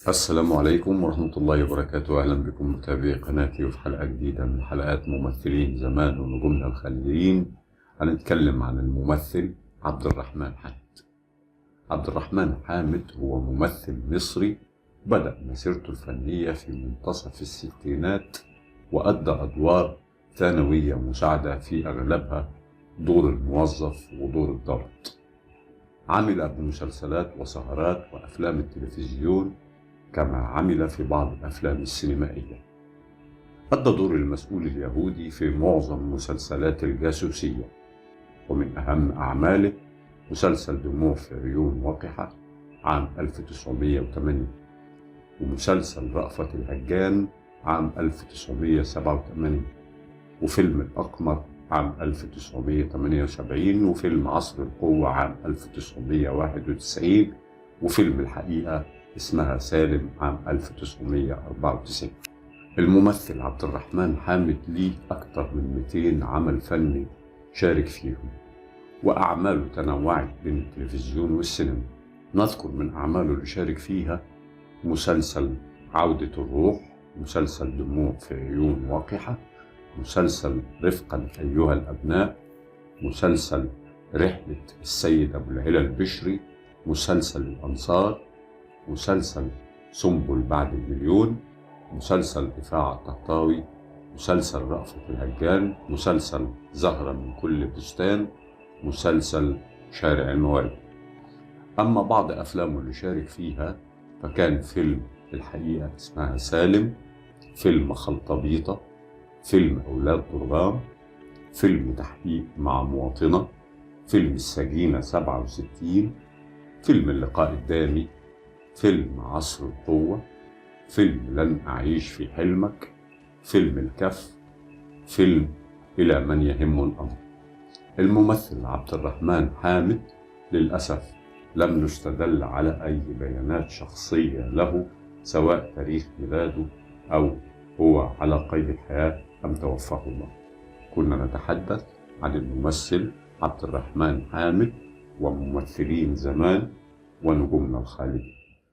السلام عليكم ورحمة الله وبركاته. أهلا بكم متابعي قناتي وفي حلقة جديدة من حلقات ممثلين زمان ونجومنا الخالدين. هنتكلم عن الممثل عبد الرحمن حامد. عبد الرحمن حامد هو ممثل مصري بدأ مسيرته الفنية في منتصف الستينات، وأدى أدوار ثانوية مساعدة في أغلبها دور الموظف ودور الضابط. عمل بمسلسلات وسهرات وأفلام التلفزيون، كما عمل في بعض الأفلام السينمائية. أدى دور المسؤول اليهودي في معظم مسلسلات الجاسوسية، ومن أهم أعماله مسلسل دموع في عيون وقحة عام 1908، ومسلسل رأفت الهجان عام 1987، وفيلم الأقمر عام 1978، وفيلم عصر القوة عام 1991، وفيلم الحقيقة اسمها سالم عام 1994. الممثل عبد الرحمن حامد ليه أكثر من 200 عمل فني شارك فيهم، وأعماله تنوعت بين التلفزيون والسينما. نذكر من أعماله اللي شارك فيها مسلسل عودة الروح، مسلسل دموع في عيون وقحة، مسلسل رفقا أيها الأبناء، مسلسل رحلة السيد أبو العلا البشري، مسلسل الأنصار، مسلسل سنبل بعد المليون، مسلسل دفاع الطهطاوي، مسلسل رأفت الهجان، مسلسل زهرة من كل بستان، مسلسل شارع الموالد. أما بعض أفلامه اللي شارك فيها فكان فيلم الحقيقة اسمها سالم، فيلم خلطبيطة، فيلم أولاد ضرغام، فيلم تحقيق مع مواطنة، فيلم السجينة 67، فيلم اللقاء الدامي، فيلم عصر القوة، فيلم لن أعيش في حلمك، فيلم الكف، فيلم إلى من يهم الأمر. الممثل عبد الرحمن حامد للأسف لم نستدل على أي بيانات شخصية له، سواء تاريخ ميلاده أو هو على قيد الحياة أم توفاه الله. كنا نتحدث عن الممثل عبد الرحمن حامد وممثلين زمان ونجومنا الخالدين.